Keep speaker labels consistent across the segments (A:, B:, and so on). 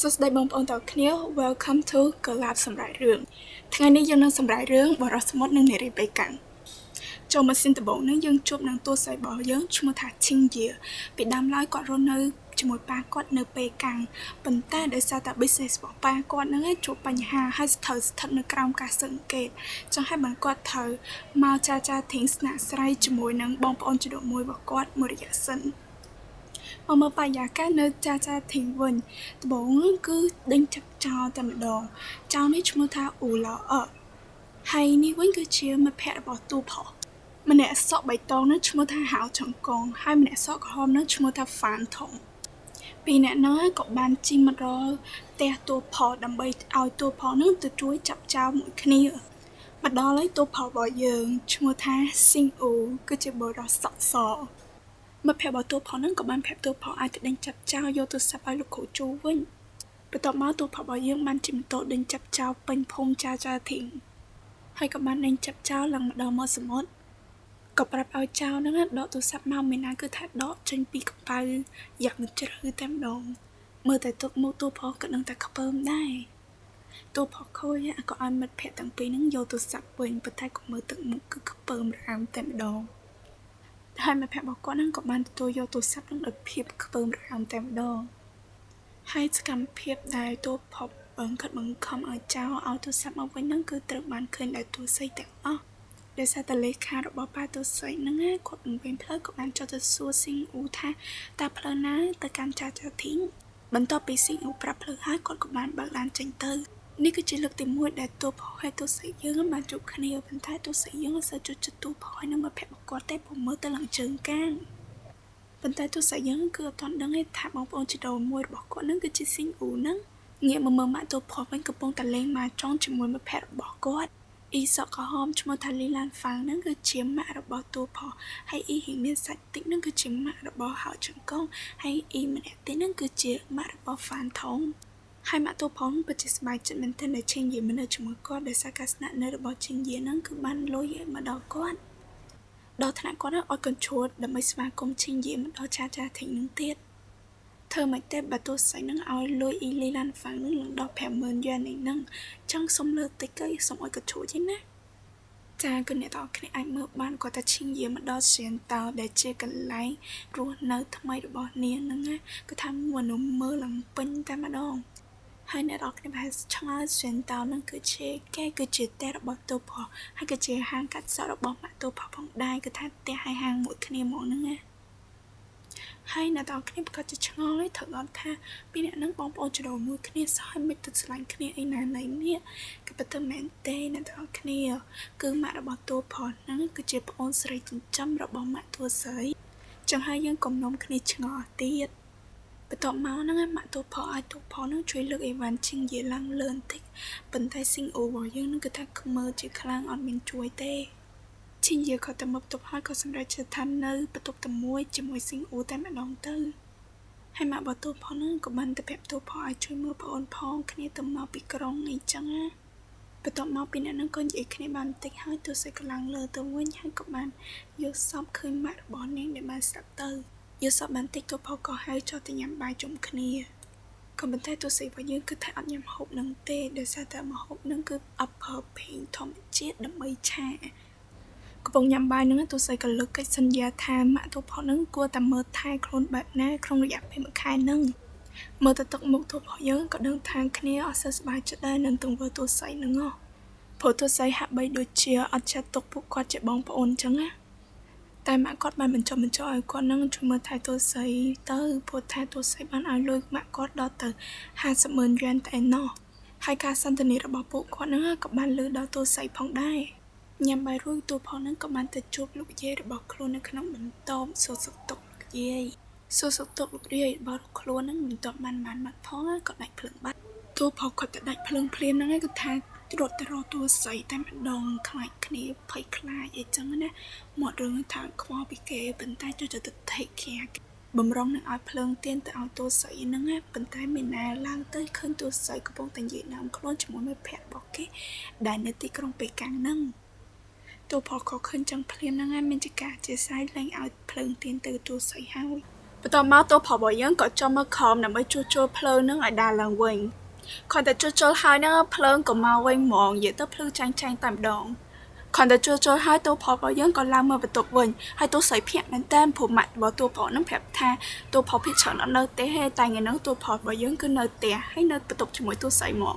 A: សួស្តីបងប្អូនទាំងគ្នា Welcome to កលាបសម្រាប់រឿងថ្ងៃនេះយើងនឹងសម្រាប់រឿងបរិសមុទ្រនិងនារីបេកាំងចូលមកសិនដំបូងនេះយើងជួបនឹងតួស្រីរបស់យើងឈ្មោះថាឈីងយាពីដើមឡើយគាត់រស់នៅជាមួយប៉ាគាត់នៅបេកាំងប៉ុន្តែដោយសារតែ business របស់ប៉ាគាត់នឹងជួបបញ្ហាហើយស្ថិតនៅក្រោមការសង្កេតចឹងហើយបានគាត់ត្រូវមកចាធីងស្នាក់ស្រីជាមួយនឹងបងប្អូនជីដូនមួយរបស់គាត់មួយរយៈសិនមកមើលបរិយាកាសនៅចាធីងវិញដំបូងគឺដេញចាប់ចោលតែម្ដងចោលនេះឈ្មោះថាអ៊ូឡអហើយនេះវិញគឺជាមិត្តភក្តិរបស់ទូផម្នាក់សក់បៃតងនឹងឈ្មោះថាហៅចង្គងហើយម្នាក់សក់ក្រហមនឹងឈ្មោះថាហ្វានធំពីអ្នកនោះក៏បានជីមករកផ្ទះទូផដើម្បីឲ្យទូផនឹងទៅជួយចាប់ចោលមួយគ្នាមកដល់ហើយទូផរបស់យើងឈ្មោះថាស៊ីងអ៊ូគឺជាបុរសសក់សមិត្តភក្តិរបស់ទូផនឹងក៏បានប្រាប់ទូផឲ្យទៅដេញចាប់ចោលយកទូរស័ព្ទឲ្យលោកគ្រូជូវិញបន្ទាប់មកទូផរបស់យើងបានជិះម៉ូតូដេញចាប់ចោលពេញភូមិចាធីងហើយក៏បានដេញចាប់ចោលឡើងមកដល់មាត់សមុទ្រក៏ប្រាប់ឲ្យចោលហ្នឹងដកទូរស័ព្ទមកមានណាគឺថាដកចេញពីកប៉ៅយ៉ាងជ្រៅតែម្ដងមើលតែទុកមកទូផក៏នឹងតែខ្ពើមដែរទូផខូចក៏ឲ្យមិត្តភក្តិទាំងពីរហ្នឹងយកទូរស័ព្ទវិញប៉ុន្តែក៏មើលទឹកមុខគឺខ្ពើមរាមតែម្ដងហើយមិត្តភក្តិរបស់គាត់ហ្នឹងក៏បានទទួលយកទូរស័ព្ទហ្នឹងដោយភាពខ្ពើមរាមតែម្ដងហើយសកម្មភាពដែលទូផគាត់បង្ខំឲ្យចោលឲ្យទូរស័ព្ទមកវិញហ្នឹងគឺត្រូវបានឃើញដោយទូស័យទាំងអស់ដោយសារតែលេខារបស់ប៉ាទូស័យហ្នឹងគាត់នឹងវិញផ្លូវក៏បានចុះទៅសួរស៊ីងអ៊ូថាតើផ្លូវណាទៅកាន់ចាធីងបន្ទាប់ពីស៊ីងអ៊ូប្រាប់ផ្លូវហើយគាត់ក៏បានបើកឡានចេញទៅនេះគឺជាលើកទី1ដែលទូផហើយទូស័យយើងបានជួបគ្នាប៉ុន្តែទូស័យយើងអត់សូវចូលចិត្តទូផហើយនឹងមកភ័ក្ររបស់គាត់ទេព្រោះមើលទៅឡើងជើងកាងប៉ុន្តែទូស័យយើងគឺអត់ទាន់ដឹងទេថាបងប្អូនជីដូនមួយរបស់គាត់ហ្នឹងគឺជាស៊ីងអ៊ូហ្នឹងងាកមកមើលម៉ាក់ទូផវិញកំពុងតែលេងម៉ាចង់ជាមួយមិត្តភក្តិរបស់គាត់អ៊ីសក់ក្រហមឈ្មោះថាលីឡានហ្វាងហ្នឹងគឺជាម៉ាក់របស់ទូផហើយអ៊ីហ៊ីមានសាច់តិចហ្នឹងគឺជាម៉ាក់របស់ហៅចង្គង់ហើយអ៊ីម្នាក់ទៀតហ្នឹងគឺជាម៉ាក់របស់ហ្វានថងហើយម៉ាក់ទូផពិតជាសប្បាយចិត្តមែនទែនដែលឈិងយាមកនៅជាមួយគាត់ដោយសារការស្នាក់នៅរបស់ឈិងយាហ្នឹងគឺបានលុយមកដល់គាត់ដល់ថ្នាក់គាត់ឲ្យកញ្ជួតដើម្បីស្វាគមន៍ឈិងយាមកដល់ចាធីងនឹងទៀតធ្វើមិនទេបើទូស័យនឹងឲ្យលុយអ៊ីលីឡានហ្វាំងនឹងឡើងដល់ 50,000 យ៉ែនហ្នឹងចឹងសុំលើតិចទៅសុំឲ្យកញ្ជួតទេណាចាគឺអ្នកទាំងគ្នាអាចមើលបានគាត់ថាឈិងយាមកដល់សៀនតោដែលជាកន្លែងរស់នៅថ្មីរបស់នាងហ្នឹងគឺថាមនុស្សមើលឡើងពេញតែម្ដងហើយអ្នកទាំងគ្នាប្រហែលឆ្ងល់សៀនតោហ្នឹងគឺជាផ្ទះរបស់ទូផហើយគឺជាហាងកាត់សក់របស់ម៉ាក់ទូផផងដែរគឺថាផ្ទះហើយហាងមួយគ្នាហ្មងហ្នឹងហើយអ្នកទាំងគ្នាប្រកាសជាឆ្ងល់ហើយត្រូវអត់ថាពីអ្នកនឹងបងប្អូនជីដូនមួយគ្នាសោះហើយមិនទៅឆ្លាញ់គ្នាអីណាណៃនេះគឺពិតមែនទេអ្នកទាំងគ្នាគឺម៉ាក់របស់តួផហ្នឹងគឺជាប្អូនស្រីចិញ្ចឹមរបស់ម៉ាក់តួស្រីចឹងហើយយើងកុំនាំគ្នាឆ្ងល់ទៀតបន្ទាប់មកហ្នឹងម៉ាក់តួផឲ្យតួផហ្នឹងជួយលើកអីវ៉ាន់ឈិងយាឡើងលឿនតិចប៉ុន្តែស៊ីងអ៊ូរបស់យើងហ្នឹងគឺថាខ្មើជាខ្លាំងអត់មានជួយទេឈិងយាក៏តែមកបន្ទប់ហើយក៏សម្រេចចិត្តថានៅបន្ទប់តែមួយជាមួយស៊ីងអ៊ូតែម្ដងទៅហើយម៉ាក់របស់តួផហ្នឹងក៏បានទៅប្រាប់តួផឲ្យជួយមើលប្អូនផងគ្នាទៅមកពីក្រុងអីចឹងណាបន្ទាប់មកពីអ្នកហ្នឹងក៏និយាយគ្នាបានបន្តិចហើយទូស័យក៏ឡើងលើទៅវិញហើយក៏បានយកសពឃើញម៉ាក់របស់នាងដែលបានស្លាប់ទៅយកសពបានតិចតួផក៏ហៅចុះទៅញ៉ាំបាយជុំគ្នាក៏ប៉ុន្តែទូស័យរបស់យើងគឺថាអត់ញ៉ាំហូបហ្នឹងទេដោយសារតែម្ហូបហ្នឹងគឺអបភេងធម្មជាតិដើម្បីឆាកំពុងញ៉ាំបាយហ្នឹងទូស័យក៏លើកកិច្ចសន្យាថាម៉ាក់តួផហ្នឹងគួរតែមើលថែខ្លួនបែបណាក្នុងរយៈពេល1ខែហ្នឹងមើលទៅទឹកមុខតួផយើងក៏ដឹងថាគ្នាអត់សូវសប្បាយចិត្តដែរនឹងទង្វើទូស័យហ្នឹងព្រោះទូស័យហាក់បីដូចជាអត់ចាត់ទុកពួកគាត់ជាបងប្អូនចឹងណាតែម៉ាក់គាត់បានបញ្ចុះឲ្យគាត់នឹងជួយមើលថែទូស័យទៅព្រោះថាទូស័យបានឲ្យលុយម៉ាក់គាត់ដល់ទៅ 50,000 យ៉ែនតែណោះហើយការសន្ទនារបស់ពួកគាត់ហ្នឹងក៏បានលើដល់ទូស័យផងដែរញ៉ាំបាយរួចតួផហ្នឹងក៏បានទៅជួបលោកយាយរបស់ខ្លួននៅក្នុងបន្ទប់សួរសុខទុក្ខលោកយាយរបស់ខ្លួនហ្នឹងបន្ទាប់បានបាត់ផងក៏ដាច់ភ្លើងបាត់តួផគាត់ទៅដាច់ភ្លើងភ្លាមហ្នឹងគឺថារត់ទៅរកតួស័យតែម្ដងខ្លាចគ្នាភ័យខ្លាចអីចឹងណាមករឿងថាខ្វល់ពីគេប៉ុន្តែចូលទៅថេកខាបំរុងនឹងឲ្យភ្លើងទៀនទៅឲ្យតួស័យហ្នឹងប៉ុន្តែមានណាឡើងទៅឃើញតួស័យកំពុងតែនិយាយនាំខ្លួនជាមួយមិត្តភក្តិរបស់គេដែលនៅទីក្រុងបេកាំងហ្នឹងតួផក៏ឃើញចឹងភ្លាមហ្នឹងមានចការជាសាយលែងឲ្យភ្លើងទៀនទៅតួស័យហើយ បន្ទាប់មកតួផលរបស់យើងក៏ចូលមកខំដើម្បីជួសជុលភ្លើងនឹងឲ្យដើរឡើងវិញគ្រាន់តែជួសជុលហើយហ្នឹងភ្លើងក៏មកវិញហ្មងនិយាយទៅភ្លឺចាញ់តែម្ដងគ្រាន់តែជួសជុលហើយតួផលរបស់យើងក៏ឡើងមកបន្ទប់វិញហើយតួស្រីភ្ញាក់មែនតើព្រោះម៉ាក់របស់តួផលហ្នឹងប្រាប់ថាតួផលភិកច្រើនអត់នៅទេតែថ្ងៃហ្នឹងតួផលរបស់យើងគឺនៅផ្ទះហើយនៅបន្ទប់ជាមួយតួស្រីហ្មង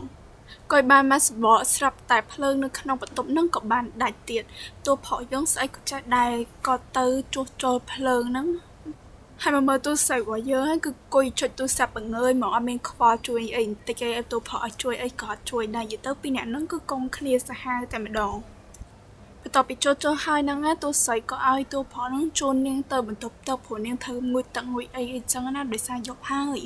A: ក៏បានមកសបកស្រាប់តែភ្លើងនៅក្នុងបន្ទប់ហ្នឹងក៏បានដាច់ទៀតតួផលយើងស្អីក៏ចេះដែរក៏ទៅជួសជុលភ្លើងហ្នឹងហើយមកមើលទូរស័ព្ទរបស់យើងហ្នឹងគឺគួយចុចទូរស័ព្ទបង្ងើយមកអត់មានខ្វល់ជួយអីបន្តិចឯងតួផលឲ្យជួយអីក៏អត់ជួយដែរនិយាយទៅពីអ្នកហ្នឹងគឺកុំគ្នាសាហាវតែម្ដងបន្ទាប់ពីជួសជុលហើយហ្នឹងតួស្រីក៏ឲ្យតួផលហ្នឹងជូននាងទៅបន្ទប់ទឹកព្រោះនាងធ្វើងូតទឹកងូតអីចឹងណាដោយសារយប់ហើយ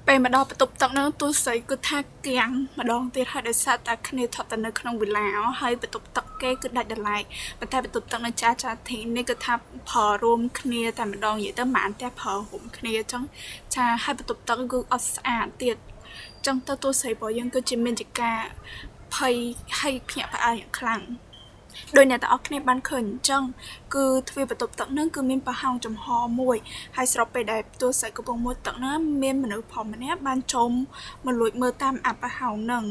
A: ពេលមកដល់បន្ទប់ទឹកហ្នឹងតួស្រីគឺថាគាំងម្ដងទៀតហើយដោយសារតែគ្នាថប់តែនៅក្នុងវិឡាហើយបន្ទប់ទឹកគេគឺដាច់ដライប៉ុន្តែបន្ទប់ទឹកនៅចាធីនេះគឺថាប្រើរួមគ្នាតែម្ដងនិយាយទៅមិនតែប្រើរួមគ្នាចឹងចាហើយបន្ទប់ទឹកគឺអត់ស្អាតទៀតចឹងទៅតួស្រីរបស់យើងគឺជាមានចការភ័យហើយភ្ញាក់ផ្អើលយ៉ាងខ្លាំងដោយអ្នកទាំងអស់គ្នាបានឃើញអញ្ចឹងគឺទ្វារបន្ទប់ទឹកហ្នឹងគឺមានប្រហោងចំហមួយហើយស្របពេលដែលតួស្រីកំពុងមុជទឹកហ្នឹងមានមនុស្សផងម្នាក់បានចូលមកលួចមើលតាមអាប្រហោងហ្នឹង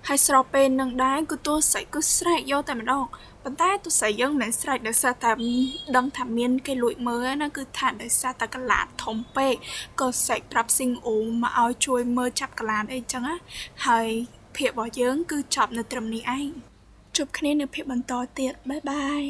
A: ហើយស្របពេលនឹងដែរគឺតួស្រីគឺស្រែកយកតែម្ដងប៉ុន្តែតួស្រីយើងមិនស្រែកដោយសារតែដឹងថាមានគេលួចមើលណាគឺថាដោយសារតែកលាតធំពេកក៏ស្រែកប្រាប់ស៊ីងអ៊ូមកឲ្យជួយមើលចាប់កលាតអីចឹងណាហើយភាពរបស់យើងគឺចប់នៅត្រឹមនេះឯងជួបគ្នានៅភាពបន្តទៀតបាយបាយ